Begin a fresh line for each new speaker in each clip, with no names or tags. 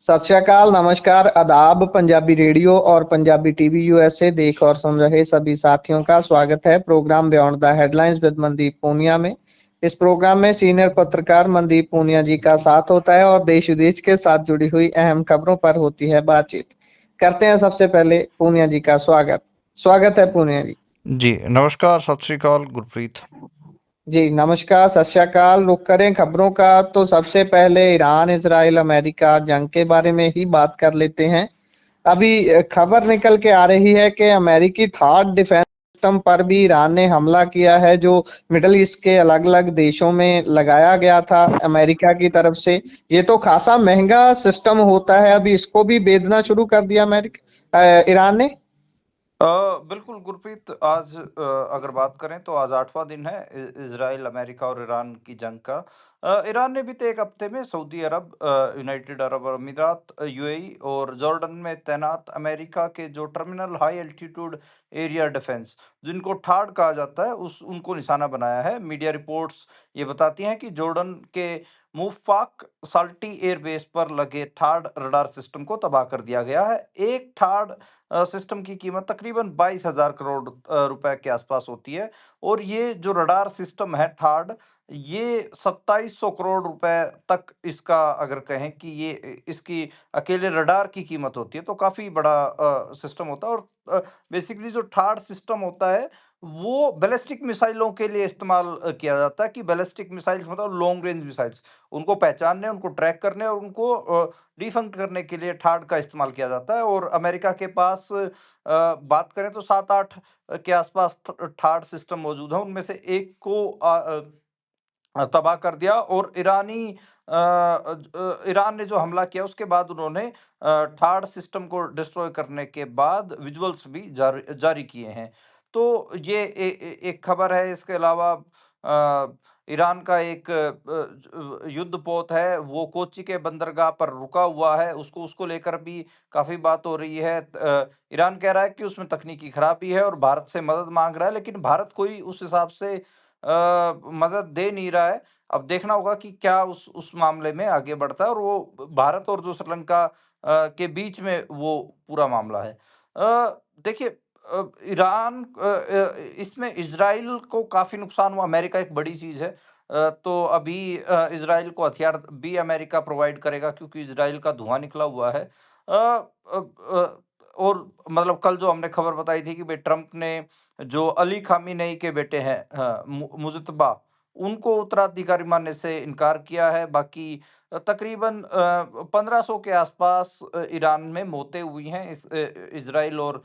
सत श्री अकाल, नमस्कार, आदाब। पंजाबी रेडियो और पंजाबी टीवी यूएसए देख और सुन रहे सभी साथियों का स्वागत है program beyond the headlines with Mandeep Punia में। इस प्रोग्राम में सीनियर पत्रकार मनदीप पूनिया जी का साथ होता है और देश विदेश के साथ जुड़ी हुई अहम खबरों पर होती है बातचीत। करते हैं सबसे पहले पूनिया जी का स्वागत। स्वागत है पूनिया जी।
जी, नमस्कार, सत श्री अकाल गुरप्रीत।
जी नमस्कार, सत श्री अकाल। रुक करें खबरों का तो सबसे पहले ईरान, इजराइल, अमेरिका जंग के बारे में ही बात कर लेते हैं। अभी खबर निकल के आ रही है कि अमेरिकी थर्ड डिफेंस सिस्टम पर भी ईरान ने हमला किया है, जो मिडल ईस्ट के अलग अलग देशों में लगाया गया था अमेरिका की तरफ से। ये तो खासा महंगा सिस्टम होता है, अभी इसको भी बेचना शुरू कर दिया अमेरिका ईरान ने।
बिल्कुल गुरप्रीत, आज अगर बात करें तो आज 8वां दिन है इज़राइल, अमेरिका और ईरान की जंग का। ईरान ने बीते एक हफ्ते में सऊदी अरब, यूनाइटेड अरब अमीरात, यूएई और जॉर्डन में तैनात अमेरिका के जो terminal high altitude area defence, जिनको ठाड कहा जाता है, उस उनको निशाना बनाया है। मीडिया रिपोर्ट्स ये बताती हैं कि जॉर्डन के मुफाक साल्टी एयरबेस पर लगे ठाड रडार सिस्टम को तबाह कर दिया गया है। एक ठाड सिस्टम की कीमत तकरीबन 22,000 करोड़ रुपए के आसपास होती है। और ये जो रडार सिस्टम है ठाड, ये 2700 करोड़ रुपए तक इसका अगर कहें कि ये इसकी अकेले रडार की कीमत होती है, तो काफ़ी बड़ा सिस्टम होता है। और बेसिकली जो ठाड सिस्टम होता है, वो बैलिस्टिक मिसाइलों के लिए इस्तेमाल किया जाता है। कि बैलिस्टिक मिसाइल्स मतलब लॉन्ग रेंज मिसाइल्स, उनको पहचानने, उनको ट्रैक करने और उनको डिफंक्ट करने के लिए ठाड का इस्तेमाल किया जाता है। और अमेरिका के पास बात करें तो 7-8 के आसपास ठाड सिस्टम मौजूद है। उनमें से एक को तबाह कर दिया। और ईरान ने जो हमला किया उसके बाद उन्होंने ठाड सिस्टम को डिस्ट्रॉय करने के बाद विजुअल्स भी जारी किए हैं। तो ये एक खबर है। इसके अलावा ईरान का एक युद्ध पोत है, वो कोच्चि के बंदरगाह पर रुका हुआ है। उसको उसको लेकर भी काफ़ी बात हो रही है। ईरान कह रहा है कि उसमें तकनीकी खराबी है और भारत से मदद माँग रहा है, लेकिन भारत कोई उस हिसाब से मदद दे नहीं रहा है। अब देखना होगा कि क्या उस मामले में आगे बढ़ता है। और वो भारत और जो श्रीलंका के बीच में वो पूरा मामला है। देखिए, ईरान इसमें इज़राइल को काफ़ी नुकसान हुआ। अमेरिका एक बड़ी चीज़ है। तो अभी इज़राइल को हथियार भी अमेरिका प्रोवाइड करेगा, क्योंकि इज़राइल का धुआँ निकला हुआ है। और मतलब कल जो हमने खबर बताई थी कि भई ट्रंप ने जो अली खामेनेई के बेटे हैं, मुज्तबा, उनको उत्तराधिकारी मानने से इनकार किया है। बाकी तकरीबन 1500 के आसपास ईरान में मौतें हुई हैं इस इज़राइल और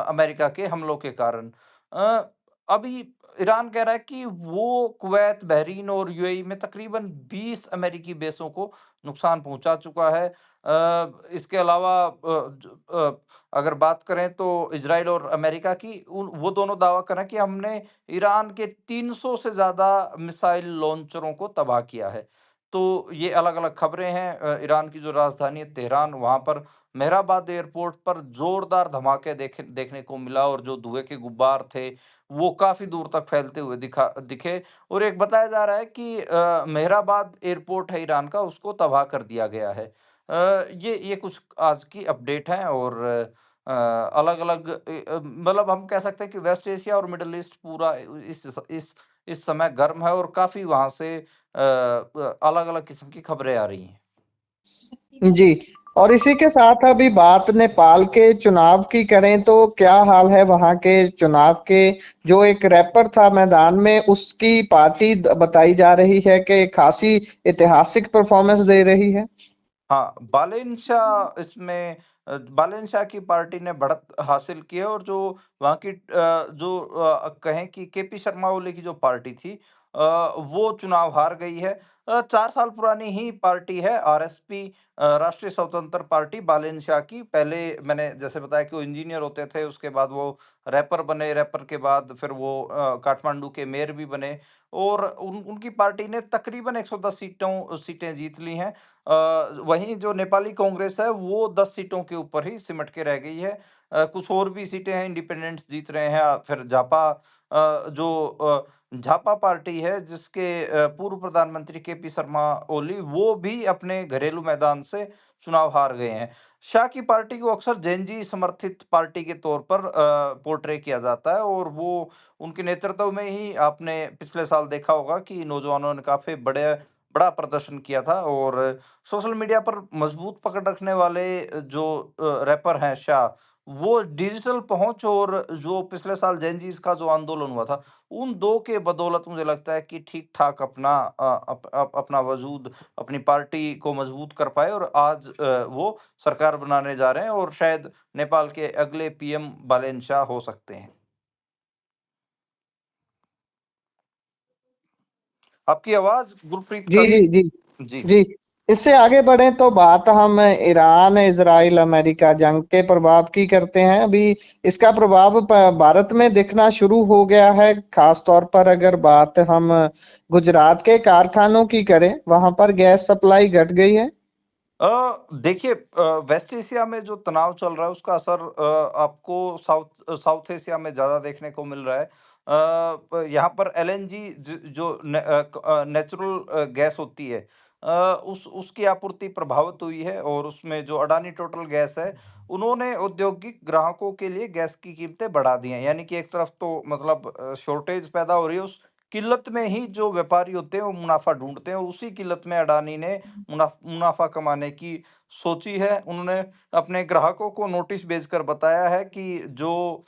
अमेरिका के हमलों के कारण। अभी ईरान कह रहा है कि वो कुवैत, बहरीन और यूएई में तकरीबन 20 अमेरिकी बेसों को नुकसान पहुँचा चुका है। इसके अलावा अगर बात करें तो इज़राइल और अमेरिका की, उन वो दोनों दावा कर रहे हैं कि हमने ईरान के 300 से ज़्यादा मिसाइल लॉन्चरों को तबाह किया है। तो ये अलग-अलग खबरें हैं। ईरान की जो राजधानी है तेहरान, वहाँ पर मेहराबाद एयरपोर्ट पर ज़ोरदार धमाके देखने को मिला। और जो धुएँ के गुब्बार थे, वो काफ़ी दूर तक फैलते हुए दिखे। और एक बताया जा रहा है कि मेहराबाद एयरपोर्ट है ईरान का, उसको तबाह कर दिया गया है। ये कुछ आज की अपडेट हैं। और अलग-अलग मतलब हम कह सकते हैं कि वेस्ट एशिया और मिडल ईस्ट पूरा इस समय गर्म है और काफ़ी वहाँ से अलग-अलग किस्म की खबरें आ रही हैं।
जी, और इसी के साथ अभी बात नेपाल के चुनाव की करें तो क्या हाल है वहां के चुनाव के। जो एक रैपर था मैदान में, उसकी पार्टी बताई जा रही है कि खासी ऐतिहासिक परफॉर्मेंस दे रही है।
हाँ, बालेनशाह की पार्टी ने बढ़त हासिल की है। और जो वहाँ की कहें कि केपी शर्मा ओली की जो पार्टी थी, वो चुनाव हार गई है। 4 साल पुरानी ही पार्टी है आरएसपी, राष्ट्रीय स्वतंत्र पार्टी बालेनशाह की। पहले मैंने जैसे बताया कि वो इंजीनियर होते थे, उसके बाद वो रैपर बने, रैपर के बाद फिर वो काठमांडू के मेयर भी बने। और उनकी पार्टी ने तकरीबन 110 सीटें जीत ली हैं। वहीं जो नेपाली कांग्रेस है, वो 10 सीटों के ऊपर ही सिमट के रह गई है। कुछ और भी सीटें हैं, इंडिपेंडेंट्स जीत रहे हैं। फिर झापा झापा पार्टी है जिसके पूर्व प्रधानमंत्री केपी शर्मा ओली वो भी अपने घरेलू मैदान से चुनाव हार गए हैं। शाह की पार्टी को अक्सर जेनजी समर्थित पार्टी के तौर पर पोर्ट्रे किया जाता है और वो उनके नेतृत्व में ही आपने पिछले साल देखा होगा कि नौजवानों ने काफ़ी बड़ा प्रदर्शन किया था और सोशल मीडिया पर मजबूत पकड़ रखने वाले जो रैपर हैं शाह, वो डिजिटल पहुँच और जो पिछले साल जेनज़ीज़ का जो आंदोलन हुआ था, उन 2 के बदौलत मुझे लगता है कि ठीक-ठाक अपना वजूद, अपनी पार्टी को मजबूत कर पाए और आज वो सरकार बनाने जा रहे हैं और शायद नेपाल के अगले पीएम बालेन शाह हो सकते हैं। आपकी आवाज़ गुरप्रीत
जी,
कट
जी, जी।
जी।
जी, इससे आगे बढ़ें तो बात हम ईरान, इज़राइल, अमेरिका जंग के प्रभाव की करते हैं। अभी इसका प्रभाव भारत में दिखना शुरू हो गया है, खास तौर पर अगर बात हम गुजरात के कारखानों की करें, वहां पर गैस सप्लाई घट गई है।
देखिए वेस्ट एशिया में जो तनाव चल रहा है उसका असर आपको साउथ एशिया में ज़्यादा देखने को मिल रहा है। यहाँ पर एलएनजी जो नेचुरल गैस होती है उस उसकी आपूर्ति प्रभावित हुई है और उसमें जो अडानी टोटल गैस है उन्होंने औद्योगिक ग्राहकों के लिए गैस की कीमतें बढ़ा दी हैं। यानी कि एक तरफ तो मतलब शॉर्टेज पैदा हो रही है उस किल्लत में ही जो व्यापारी होते हैं वो मुनाफा ढूंढते हैं और उसी किल्लत में अडानी ने मुनाफ़ा कमाने की सोची है। उन्होंने अपने ग्राहकों को नोटिस भेजकर बताया है कि जो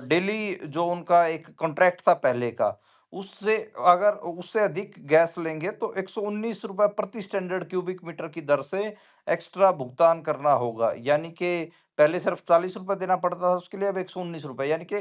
डेली जो उनका एक कॉन्ट्रैक्ट था पहले का, उससे अगर उससे अधिक गैस लेंगे तो ₹119 प्रति स्टैंडर्ड क्यूबिक मीटर की दर से एक्स्ट्रा भुगतान करना होगा। यानी कि पहले सिर्फ़ ₹40 देना पड़ता था उसके लिए अब ₹119 यानी कि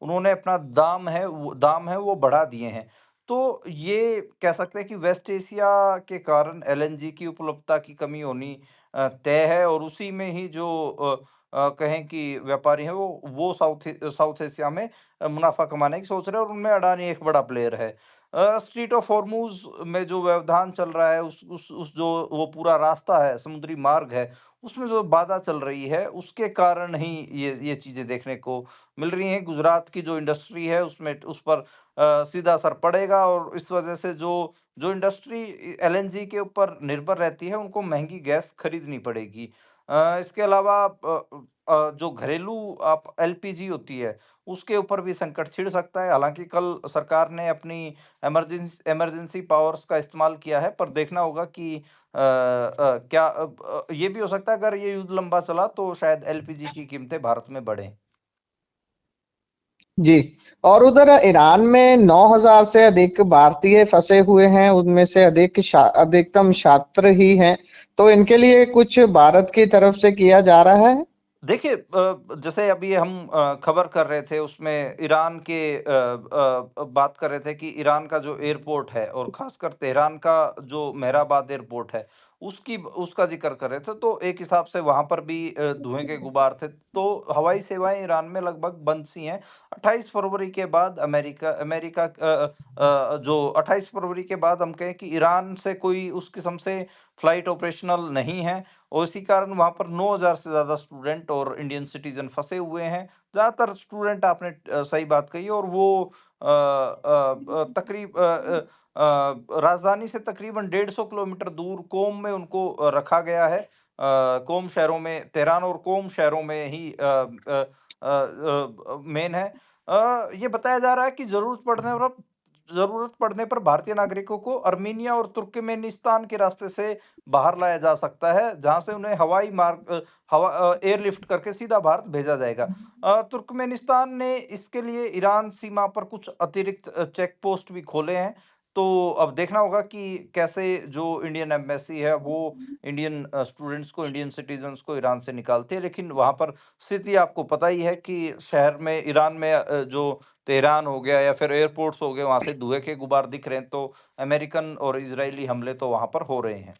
उन्होंने अपना दाम है वो बढ़ा दिए हैं। तो ये कह सकते हैं कि वेस्ट एशिया के कारण एलएनजी की उपलब्धता की कमी होनी तय है और उसी में ही जो कहें कि व्यापारी हैं वो साउथ एशिया में मुनाफ़ा कमाने की सोच रहे हैं और उनमें अडानी एक बड़ा प्लेयर है। स्ट्रेट ऑफ हॉर्मूज़ में जो व्यवधान चल रहा है उस जो वो पूरा रास्ता है, समुद्री मार्ग है, उसमें जो बाधा चल रही है उसके कारण ही ये चीज़ें देखने को मिल रही हैं। गुजरात की जो इंडस्ट्री है उसमें उस पर सीधा असर पड़ेगा और इस वजह से जो इंडस्ट्री एलएनजी के ऊपर निर्भर रहती है, उनको महँगी गैस खरीदनी पड़ेगी। इसके अलावा जो घरेलू आप एलपीजी होती है, उसके ऊपर भी संकट छिड़ सकता है। हालाँकि कल सरकार ने अपनी इमरजेंसी पावर्स का इस्तेमाल किया है, पर देखना होगा कि क्या ये भी हो सकता है अगर ये युद्ध लंबा चला तो शायद एलपीजी की कीमतें भारत में बढ़ें।
जी, और उधर ईरान में 9,000 से अधिक भारतीय फंसे हुए हैं, उनमें से अधिकतम छात्र ही हैं। तो इनके लिए कुछ भारत की तरफ से किया जा रहा है?
देखिए जैसे अभी हम खबर कर रहे थे उसमें ईरान के बात कर रहे थे कि ईरान का जो एयरपोर्ट है और ख़ासकर तेहरान का जो मेहराबाद एयरपोर्ट है, उसका ज़िक्र कर रहे थे, तो एक हिसाब से वहाँ पर भी धुएँ के गुबार थे। तो हवाई सेवाएँ ईरान में लगभग बंद सी हैं। 28 फरवरी के बाद अमेरिका जो 28 फरवरी के बाद हम कहें कि ईरान से कोई उस किस्म से फ्लाइट ऑपरेशनल नहीं है और इसी कारण वहाँ पर 9,000 से ज़्यादा स्टूडेंट और इंडियन सिटीज़न फँसे हुए हैं। ज़्यादातर स्टूडेंट आपने सही बात कही और वो राजधानी से तकरीबन 150 किलोमीटर दूर कोम में उनको रखा गया है। कोम शहरों में तेहरान और कोम शहरों में ही मेन है। ये बताया जा रहा है कि ज़रूरत पड़ने पर भारतीय नागरिकों को अर्मीनिया और तुर्कमेनिस्तान के रास्ते से बाहर लाया जा सकता है, जहाँ से उन्हें एयरलिफ्ट करके सीधा भारत भेजा जाएगा। तुर्कमेनिस्तान ने इसके लिए ईरान सीमा पर कुछ अतिरिक्त चेक पोस्ट भी खोले हैं। तो अब देखना होगा कि कैसे जो इंडियन एम्बेसी है वो इंडियन स्टूडेंट्स को, इंडियन सिटीज़न्स को ईरान से निकालती है। लेकिन वहाँ पर स्थिति आपको पता ही है कि शहर में ईरान में जो तेहरान हो गया या फिर एयरपोर्ट्स हो गए, वहाँ से धुएँ के गुबार दिख रहे हैं, तो अमेरिकन और इज़राइली हमले तो वहाँ पर हो रहे हैं।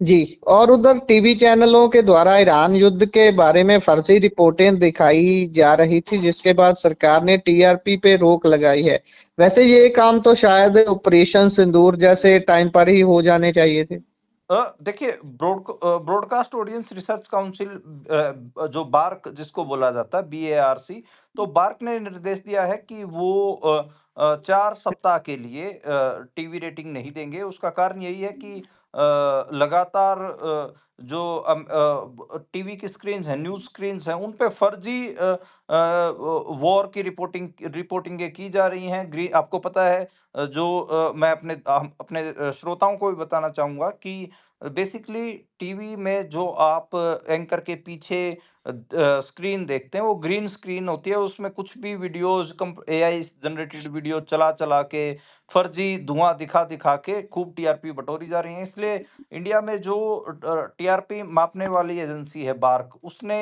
जी, और उधर टीवी चैनलों के द्वारा ईरान युद्ध के बारे में फर्जी रिपोर्टें दिखाई जा रही थी, जिसके बाद सरकार ने टीआरपी पे रोक लगाई है। वैसे ये काम तो शायद ऑपरेशन सिंदूर जैसे टाइम पर ही हो जाने चाहिए थे।
देखिए ब्रॉडकास्ट ऑडियंस रिसर्च काउंसिल जो बार्क जिसको बोला जाता है बीएआरसी, तो बार्क ने निर्देश दिया है कि वो 4 सप्ताह के लिए टीवी रेटिंग नहीं देंगे। उसका कारण यही है कि लगातार जो टीवी की स्क्रीन्स हैं, न्यूज़ स्क्रीन्स हैं, उन पे फर्जी वॉर की रिपोर्टिंगें की जा रही हैं। ग्री आपको पता है मैं अपने श्रोताओं को भी बताना चाहूँगा कि बेसिकली टीवी में जो आप एंकर के पीछे स्क्रीन देखते हैं, वो ग्रीन स्क्रीन होती है। उसमें कुछ भी वीडियोज़ एआई जनरेटेड वीडियो चला-चला के, फर्जी धुआँ दिखा-दिखा के खूब टीआरपी बटोरी जा रही हैं। इसलिए इंडिया में जो टीआरपी मापने वाली एजेंसी है बार्क, उसने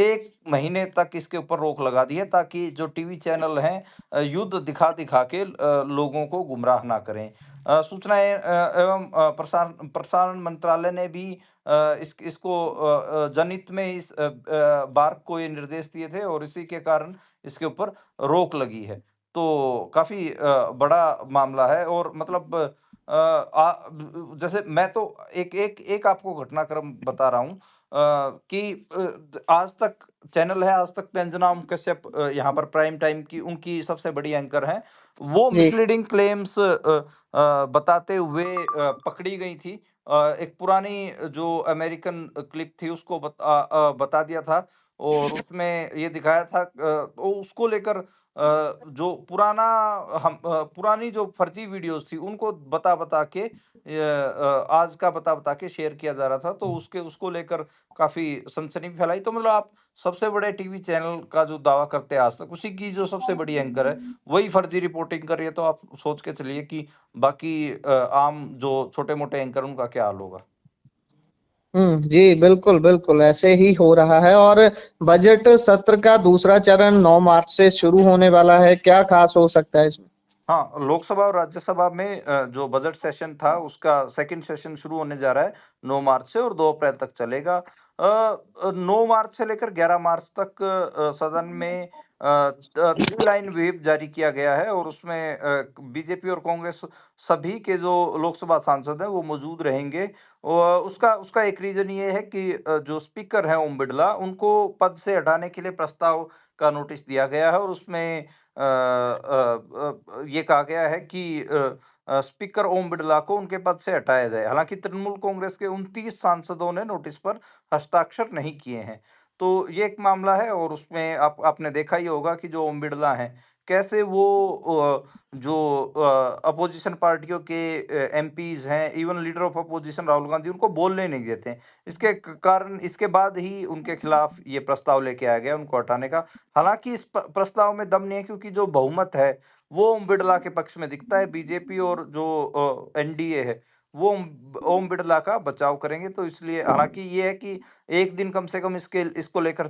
1 महीने तक इसके ऊपर रोक लगा दी है, ताकि जो टीवी चैनल हैं युद्ध दिखा-दिखा के लोगों को गुमराह ना करें। सूचनाएँ एवं प्रसारण प्रसारण मंत्रालय ने भी इसको जनहित में बार्क को ये निर्देश दिए थे, और इसी के कारण इसके ऊपर रोक लगी है। तो काफ़ी बड़ा मामला है, और मतलब जैसे मैं तो एक एक एक आपको घटनाक्रम बता रहा हूँ कि आज तक चैनल है, आज तक पे अंजना ओम कश्यप यहाँ पर प्राइम टाइम की उनकी सबसे बड़ी एंकर हैं। वो
जी।
मिसलीडिंग क्लेम्स बताते हुए पकड़ी गई थी। एक पुरानी जो अमेरिकन क्लिप थी उसको बता दिया था, और उसमें ये दिखाया था वो उसको लेकर जो पुरानी जो फर्जी वीडियोज़ थी उनको बता-बता के आज का बता-बता के शेयर किया जा रहा था, तो उसको लेकर काफ़ी सनसनी भी फैलाई। तो मतलब आप सबसे बड़े टीवी चैनल का जो दावा करते हैं आज तक, उसी की जो सबसे बड़ी एंकर है, वही फर्जी रिपोर्टिंग कर रही है, तो आप सोच के चलिए कि बाकी आम जो छोटे-मोटे एंकर उनका क्या हाल होगा?
जी, बिल्कुल, बिल्कुल, ऐसे ही हो रहा है। और बजट सत्र का दूसरा चरण 9 मार्च से शुरू होने वाला है, क्या ख़ास हो सकता है इसमें?
हाँ, लोकसभा और राज्यसभा में जो बजट सेशन था उसका सेकंड सेशन शुरू होने जा रहा है 9 मार्च से, और 2 अप्रैल तक चलेगा। 9 मार्च से लेकर 11 मार्च तक सदन में 3 लाइन व्हिप जारी किया गया है, और उसमें बीजेपी और कांग्रेस सभी के जो लोकसभा सांसद हैं वो मौजूद रहेंगे। उसका उसका एक रीज़न ये है कि जो स्पीकर हैं ओम बिड़ला, उनको पद से हटाने के लिए प्रस्ताव का नोटिस दिया गया है, और उसमें ये कहा गया है कि स्पीकर ओम बिड़ला को उनके पद से हटाया जाए। हालाँकि तृणमूल कांग्रेस के 29 सांसदों ने नोटिस पर हस्ताक्षर नहीं किए हैं। तो ये एक मामला है, और उसमें आपने देखा ही होगा कि जो ओम बिड़ला हैं, कैसे वो जो अपोज़िशन पार्टियों के एमपीज़ हैं, even leader of opposition Rahul Gandhi, उनको बोलने नहीं देते हैं। इसके कारण इसके बाद ही उनके खिलाफ ये प्रस्ताव लेके आया गया उनको हटाने का। हालाँकि इस प्रस्ताव में दम नहीं है, क्योंकि जो बहुमत है, वो ओम बिड़ला के पक्ष में दिखता है। बीजेपी और जो एनडीए है, वो ओम बिड़ला का बचाव करेंगे। तो इसलिए हालाँकि ये है कि 1 दिन कम से कम इसको लेकर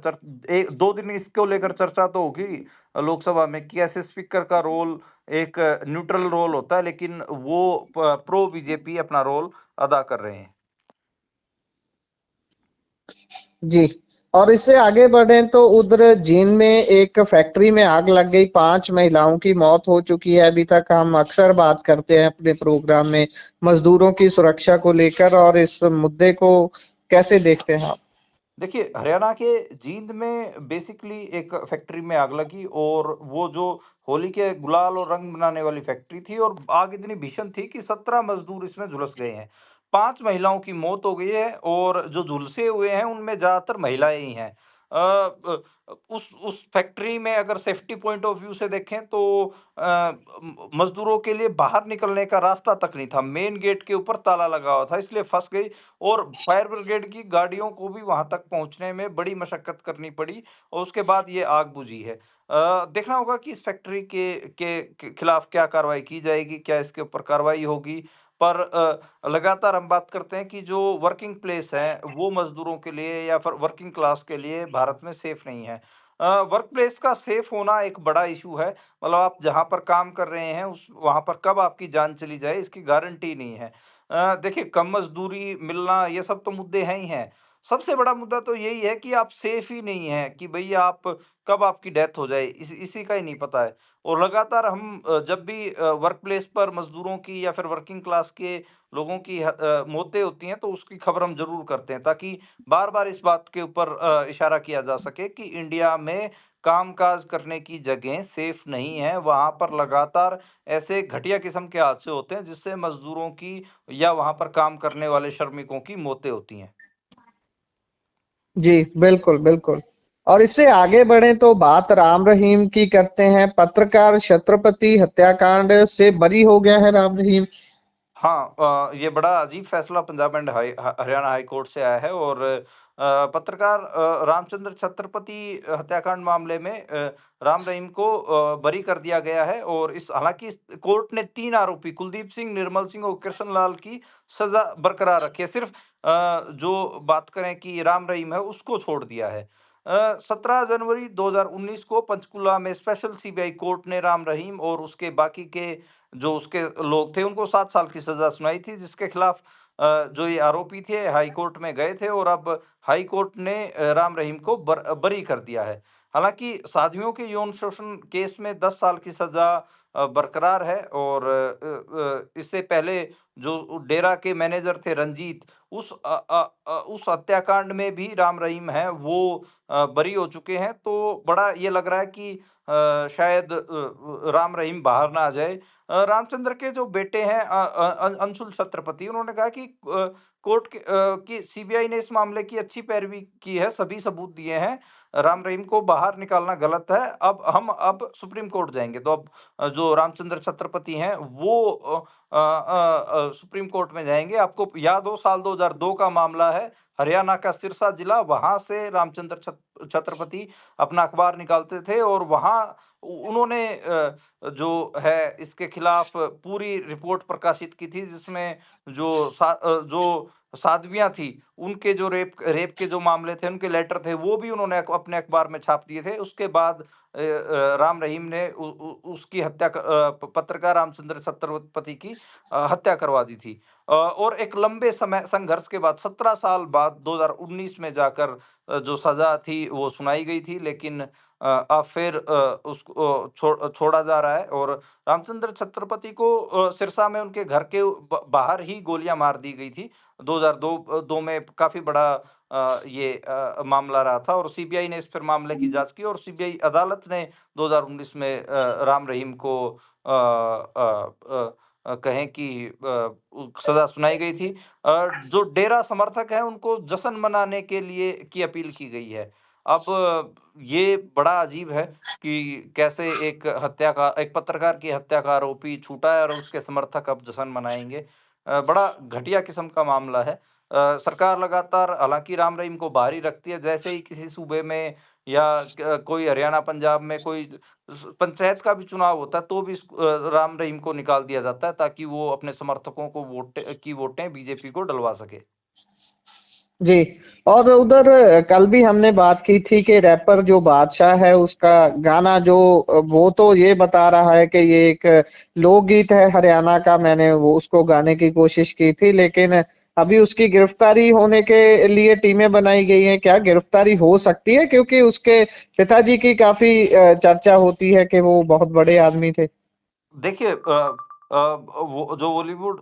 2 दिन इसको लेकर चर्चा तो होगी लोकसभा में, कि ऐसे स्पीकर का रोल एक न्यूट्रल रोल होता है, लेकिन वो प्रो बीजेपी अपना रोल अदा कर रहे हैं।
जी। और इससे आगे बढ़ें तो उधर जींद में एक फैक्ट्री में आग लग गई, 5 महिलाओं की मौत हो चुकी है। अभी तक हम अक्सर बात करते हैं अपने प्रोग्राम में मजदूरों की सुरक्षा को लेकर, और इस मुद्दे को कैसे देखते हैं आप?
देखिए, हरियाणा के जींद में बेसिकली एक फैक्ट्री में आग लगी, और वो जो होली के गुलाल और रंग बनाने वाली फैक्ट्री थी, और आग इतनी भीषण थी कि 17 मजदूर इसमें झुलस गए हैं। 5 महिलाओं की मौत हो गई है, और जो झुलसे हुए हैं उनमें ज़्यादातर महिलाएँ ही हैं। उस फैक्ट्री में अगर सेफ्टी पॉइंट ऑफ व्यू से देखें तो मजदूरों के लिए बाहर निकलने का रास्ता तक नहीं था। मेन गेट के ऊपर ताला लगा हुआ था, इसलिए फँस गई, और फायर ब्रिगेड की गाड़ियों को भी वहाँ तक पहुँचने में बड़ी मशक्कत करनी पड़ी, और उसके बाद ये आग बुझी है। देखना होगा कि इस फैक्ट्री के खिलाफ क्या कार्रवाई की जाएगी, क्या इसके ऊपर कार्रवाई होगी? पर लगातार हम बात करते हैं कि जो वर्किंग प्लेस है, वो मज़दूरों के लिए या फिर वर्किंग क्लास के लिए भारत में सेफ़ नहीं है। वर्क प्लेस का सेफ़ होना एक बड़ा इश्यू है। मतलब आप जहाँ पर काम कर रहे हैं, उस वहाँ पर कब आपकी जान चली जाए, इसकी गारंटी नहीं है। देखिए, कम मज़दूरी मिलना, ये सब तो मुद्दे हैं ही हैं। सबसे बड़ा मुद्दा तो यही है कि आप सेफ ही नहीं हैं कि भई आप कब आपकी डेथ हो जाए, इसी का ही नहीं पता है। और लगातार हम जब भी वर्क प्लेस पर मज़दूरों की या फिर वर्किंग क्लास के लोगों की मौतें होती हैं, तो उसकी खबर हम ज़रूर करते हैं, ताकि बार-बार इस बात के ऊपर इशारा किया जा सके कि इंडिया में काम-काज करने की जगहें सेफ नहीं हैं। वहाँ पर लगातार ऐसे घटिया किस्म के हादसे होते हैं, जिससे मज़दूरों की या वहाँ पर काम करने वाले श्रमिकों की मौतें होती हैं।
जी, बिल्कुल, बिल्कुल। और इससे आगे बढ़े तो बात राम रहीम की करते हैं। पत्रकार छत्रपति हत्याकांड से बरी हो गया है राम रहीम।
हाँ, ये बड़ा अजीब फैसला Punjab and Haryana high court से आया है। और पत्रकार रामचंद्र छत्रपति हत्याकांड मामले में राम रहीम को बरी कर दिया गया है। और इस हालांकि इस कोर्ट ने 3 आरोपी कुलदीप सिंह, निर्मल सिंह और कृष्ण लाल की सजा बरकरार रखी है। सिर्फ जो बात करें कि राम रहीम है, उसको छोड़ दिया है। 17 जनवरी 2019 को पंचकुला में स्पेशल सीबीआई कोर्ट ने राम रहीम और उसके बाकी के जो उसके लोग थे, उनको 7 साल की सज़ा सुनाई थी, जिसके खिलाफ जो ये आरोपी थे, हाई कोर्ट में गए थे। और अब हाई कोर्ट ने राम रहीम को बरी कर दिया है। हालाँकि साध्वियों के यौन शोषण केस में 10 साल की सज़ा बरकरार है। और इससे पहले जो डेरा के मैनेजर थे रंजीत, उस हत्याकांड में भी राम रहीम हैं, वो बरी हो चुके हैं। तो बड़ा ये लग रहा है कि शायद राम रहीम बाहर ना आ जाए। रामचंद्र के जो बेटे हैं अंशुल छत्रपति, उन्होंने कहा कि कोर्ट की सीबीआई ने इस मामले की अच्छी पैरवी की है, सभी सबूत दिए हैं। राम रहीम को बाहर निकालना गलत है। अब सुप्रीम कोर्ट जाएँगे। तो अब जो रामचंद्र छत्रपति हैं, वो सुप्रीम कोर्ट में जाएँगे। आपको याद हो, साल 2002 का मामला है, हरियाणा का सिरसा जिला, वहाँ से रामचंद्र छत्रपति अपना अखबार निकालते थे। और वहाँ उन्होंने जो है इसके खिलाफ पूरी रिपोर्ट प्रकाशित की थी, जिसमें जो साध्वियाँ थी, उनके जो रेप रेप के जो मामले थे, उनके लेटर थे, वो भी उन्होंने अपने अखबार में छाप दिए थे। उसके बाद राम रहीम ने उसकी हत्या पत्रकार रामचंद्र छत्रपति की हत्या करवा दी थी। और एक लंबे समय संघर्ष के बाद 17 साल बाद 2019 में जाकर जो सज़ा थी वो सुनाई गई थी। लेकिन अब फिर उसको छोड़ा जा रहा है। और रामचंद्र छत्रपति को सिरसा में उनके घर के बाहर ही गोलियां मार दी गई थी। 2002 में काफी बड़ा ये मामला रहा था। और सीबीआई ने इस पर मामले की जांच की। और सीबीआई अदालत ने 2019 में राम रहीम को कहें कि सजा सुनाई गई थी। जो डेरा समर्थक हैं, उनको जश्न मनाने के लिए की अपील की गई है। अब ये बड़ा अजीब है कि कैसे एक पत्रकार की हत्या का आरोपी छूटा है और उसके समर्थक अब जश्न मनाएँगे। बड़ा घटिया किस्म का मामला है। सरकार लगातार हालाँकि राम रहीम को बाहर ही रखती है। जैसे ही किसी सूबे में या कोई हरियाणा, पंजाब में कोई पंचायत का भी चुनाव होता है, तो भी राम रहीम को निकाल दिया जाता है, ताकि वो अपने समर्थकों को वोटें बीजेपी को डलवा सके।
जी। और उधर कल भी हमने बात की थी कि रैपर जो बादशाह है उसका गाना जो वो तो ये बता रहा है कि ये एक लोकगीत है हरियाणा का। मैंने वो उसको गाने की कोशिश की थी, लेकिन अभी उसकी गिरफ्तारी होने के लिए टीमें बनाई गई हैं। क्या गिरफ्तारी हो सकती है? क्योंकि उसके पिताजी की काफी चर्चा होती है कि वो बहुत बड़े आदमी थे।
देखिए, वो जो बॉलीवुड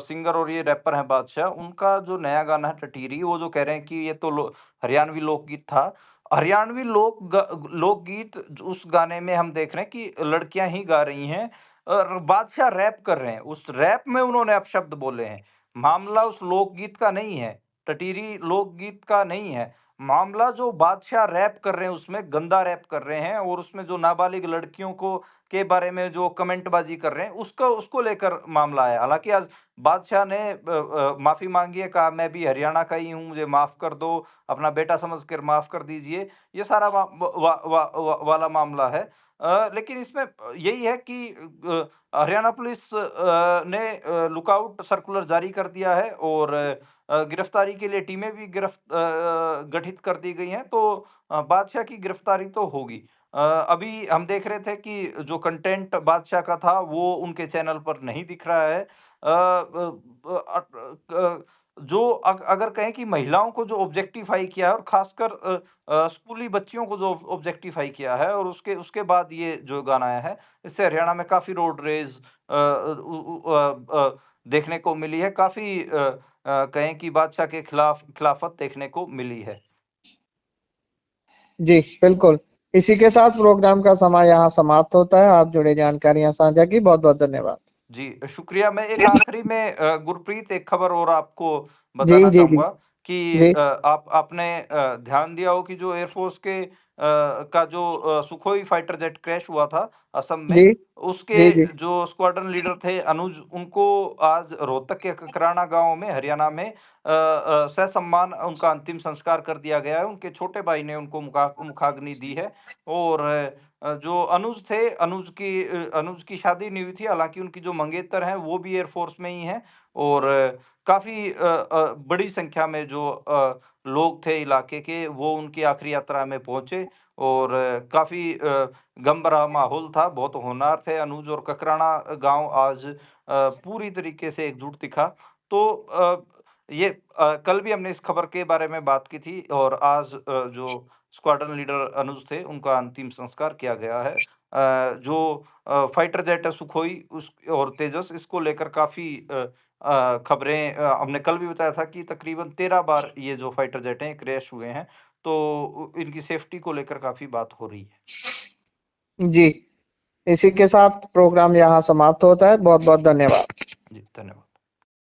सिंगर और ये रैपर हैं बादशाह, उनका जो नया गाना है टटीरी, वो जो कह रहे हैं कि ये तो हरियाणवी लोकगीत था। हरियाणवी लोकगीत उस गाने में हम देख रहे हैं कि लड़कियां ही गा रही हैं और बादशाह रैप कर रहे हैं। उस रैप में उन्होंने अपशब्द बोले हैं। मामला उस लोकगीत का नहीं है, टटीरी लोकगीत का नहीं है। मामला जो बादशाह रैप कर रहे हैं, उसमें गंदा रैप कर रहे हैं। और उसमें जो नाबालिग लड़कियों को के बारे में जो कमेंटबाज़ी कर रहे हैं, उसको लेकर मामला है। हालाँकि आज बादशाह ने माफ़ी माँगी है, कहा मैं भी हरियाणा का ही हूँ, मुझे माफ़ कर दो, अपना बेटा समझकर माफ़ कर दीजिए। ये सारा वा वा वा वा वाला मामला है। लेकिन इसमें यही है कि हरियाणा पुलिस ने लुकआउट सर्कुलर जारी कर दिया है। और गिरफ्तारी के लिए टीमें भी गठित कर दी गई हैं। तो बादशाह की गिरफ्तारी तो होगी। अभी हम देख रहे थे कि जो कंटेंट बादशाह का था, वो उनके चैनल पर नहीं दिख रहा है। अगर कहें कि महिलाओं को जो ऑब्जेक्टिफाई किया है और खासकर स्कूली बच्चियों को जो ऑब्जेक्टिफाई किया है, और उसके उसके बाद ये जो गाना आया है, इससे हरियाणा में काफ़ी रोड रेज देखने को मिली है, काफ़ी कहें कि बादशाह के खिलाफत देखने को मिली है।
जी, बिल्कुल। इसी के साथ प्रोग्राम का समय यहाँ समाप्त होता है। आप जुड़े जानकारियाँ साझा की, बहुत-बहुत धन्यवाद।
जी, शुक्रिया। मैं एक आखिरी में गुरप्रीत एक खबर और आपको
जी,
बताना
जी, जी।
चाहूँगा कि
जी,
आपने ध्यान दिया हो कि जो एयरफ़ोर्स के का जो सुखोई फाइटर जेट क्रैश हुआ था असम में,
जी,
उसके
जी, जी।
जो स्क्वाड्रन लीडर थे अनुज, उनको आज रोहतक के ककराना गाँव में हरियाणा में ससम्मान उनका अंतिम संस्कार कर दिया गया है। उनके छोटे भाई ने उनको मुखाग्नि दी है, और जो अनुज की शादी नहीं हुई थी, हालाँकि उनकी जो मंगेतर हैं वो भी एयरफ़ोर्स में ही हैं, और काफ़ी बड़ी संख्या में जो लोग थे इलाके के, वो उनकी आखिरी यात्रा में पहुँचे, और काफ़ी गम भरा माहौल था, बहुत होनहार थे अनुज, और ककराना गाँव आज पूरी तरीके से एकजुट दिखा। तो ये कल भी हमने इस खबर के बारे में बात की थी, और आज जो स्क्वाड्रन लीडर अनुज थे, उनका अंतिम संस्कार किया गया है। जो फाइटर जेट है सुखोई उस और तेजस, इसको लेकर काफ़ी खबरें हमने कल भी बताया था कि तकरीबन 13 बार ये जो फाइटर जेट हैं, क्रैश हुए हैं। तो इनकी सेफ्टी को लेकर काफ़ी बात हो रही है।
जी, इसी के साथ प्रोग्राम यहाँ समाप्त होता है। बहुत-बहुत धन्यवाद।
जी, धन्यवाद।